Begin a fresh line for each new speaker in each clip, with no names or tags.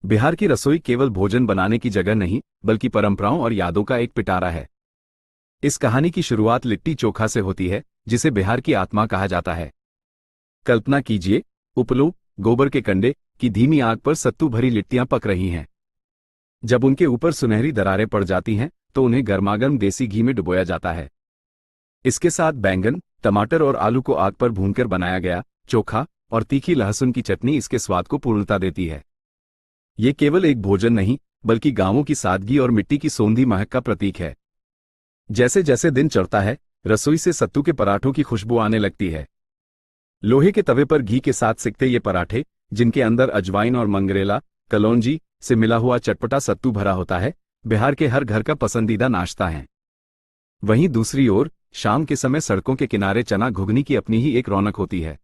बिहार की रसोई केवल भोजन बनाने की जगह नहीं, बल्कि परंपराओं और यादों का एक पिटारा है। इस कहानी की शुरुआत लिट्टी चोखा से होती है, जिसे बिहार की आत्मा कहा जाता है। कल्पना कीजिए, उपलो, गोबर के कंडे की धीमी आग पर सत्तू भरी लिट्टियां पक रही हैं। जब उनके ऊपर सुनहरी दरारें पड़ जाती हैं, तो उन्हें गर्मागर्म देसी घी में डुबोया जाता है। इसके साथ बैंगन, टमाटर और आलू को आग पर भूनकर बनाया गया चोखा और तीखी लहसुन की चटनी इसके स्वाद को पूर्णता देती है। ये केवल एक भोजन नहीं, बल्कि गांवों की सादगी और मिट्टी की सोंधी महक का प्रतीक है। जैसे जैसे दिन चढ़ता है, रसोई से सत्तू के पराठों की खुशबू आने लगती है। लोहे के तवे पर घी के साथ सिकते ये पराठे, जिनके अंदर अजवाइन और मंगरेला, कलौंजी से मिला हुआ चटपटा सत्तू भरा होता है, बिहार के हर घर का पसंदीदा नाश्ता है। वहीं दूसरी ओर, शाम के समय सड़कों के किनारे चना घुगनी की अपनी ही एक रौनक होती है।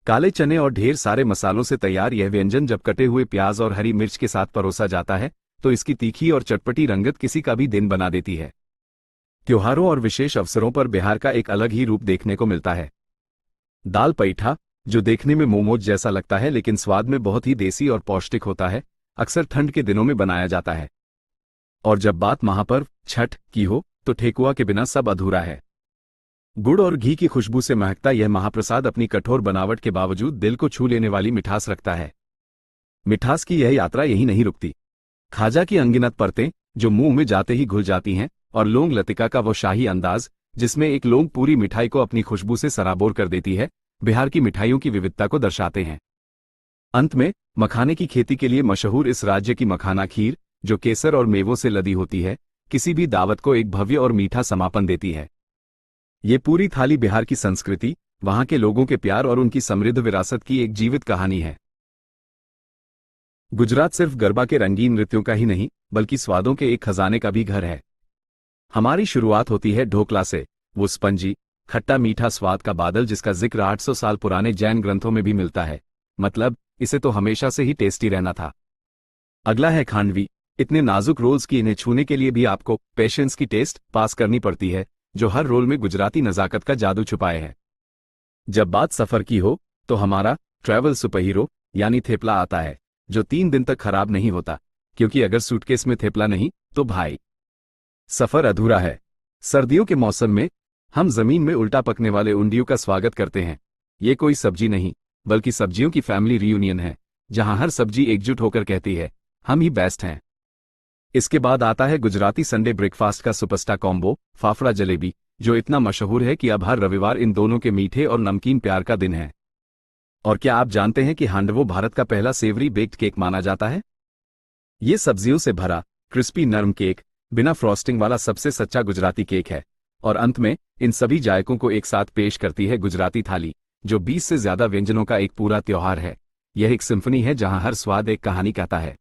काले चने और ढेर सारे मसालों से तैयार यह व्यंजन जब कटे हुए प्याज और हरी मिर्च के साथ परोसा जाता है, तो इसकी तीखी और चटपटी रंगत किसी का भी दिन बना देती है। त्योहारों और विशेष अवसरों पर बिहार का एक अलग ही रूप देखने को मिलता है। दाल पैठा, जो देखने में मोमोज जैसा लगता है लेकिन स्वाद में बहुत ही देसी और पौष्टिक होता है, अक्सर ठंड के दिनों में बनाया जाता है। और जब बात महापर्व छठ की हो, तो ठेकुआ के बिना सब अधूरा है। गुड़ और घी की खुशबू से महकता यह महाप्रसाद अपनी कठोर बनावट के बावजूद दिल को छू लेने वाली मिठास रखता है। मिठास की यह यात्रा यही नहीं रुकती। खाजा की अनगिनत परतें, जो मुंह में जाते ही घुल जाती हैं, और लौंग लतिका का वो शाही अंदाज, जिसमें एक लौंग पूरी मिठाई को अपनी खुशबू से सराबोर कर देती है, बिहार की मिठाइयों की विविधता को दर्शाते हैं। अंत में, मखाने की खेती के लिए मशहूर इस राज्य की मखाना खीर, जो केसर और मेवों से लदी होती है, किसी भी दावत को एक भव्य और मीठा समापन देती है। ये पूरी थाली बिहार की संस्कृति, वहां के लोगों के प्यार और उनकी समृद्ध विरासत की एक जीवित कहानी है। गुजरात सिर्फ गरबा के रंगीन नृत्यों का ही नहीं, बल्कि स्वादों के एक खजाने का भी घर है। हमारी शुरुआत होती है ढोकला से, वो स्पंजी, खट्टा मीठा स्वाद का बादल जिसका जिक्र 800 साल पुराने जैन ग्रंथों में भी मिलता है। मतलब, इसे तो हमेशा से ही टेस्टी रहना था। अगला है खांडवी। इतने नाजुक रोल्स की इन्हें छूने के लिए भी आपको पेशेंस की टेस्ट पास करनी पड़ती है, जो हर रोल में गुजराती नजाकत का जादू छुपाए है। जब बात सफर की हो, तो हमारा ट्रैवल सुपरहीरो यानी थेपला आता है, जो 3 दिन तक खराब नहीं होता, क्योंकि अगर सूटकेस में थेपला नहीं, तो भाई सफर अधूरा है। सर्दियों के मौसम में हम जमीन में उल्टा पकने वाले उंडियों का स्वागत करते हैं। ये कोई सब्जी नहीं, बल्कि सब्जियों की फैमिली रियूनियन है, जहां हर सब्जी एकजुट होकर कहती है, हम ही बेस्ट हैं। इसके बाद आता है गुजराती संडे ब्रेकफास्ट का सुपरस्टार कॉम्बो, फाफड़ा जलेबी, जो इतना मशहूर है कि अब हर रविवार इन दोनों के मीठे और नमकीन प्यार का दिन है। और क्या आप जानते हैं कि हांडवो भारत का पहला सेवरी बेक्ड केक माना जाता है? ये सब्जियों से भरा, क्रिस्पी नरम केक, बिना फ्रॉस्टिंग वाला सबसे सच्चा गुजराती केक है। और अंत में, इन सभी जायकों को एक साथ पेश करती है गुजराती थाली, जो 20 से ज्यादा व्यंजनों का एक पूरा त्योहार है। यह एक सिम्फनी है जहां हर स्वाद एक कहानी कहता है।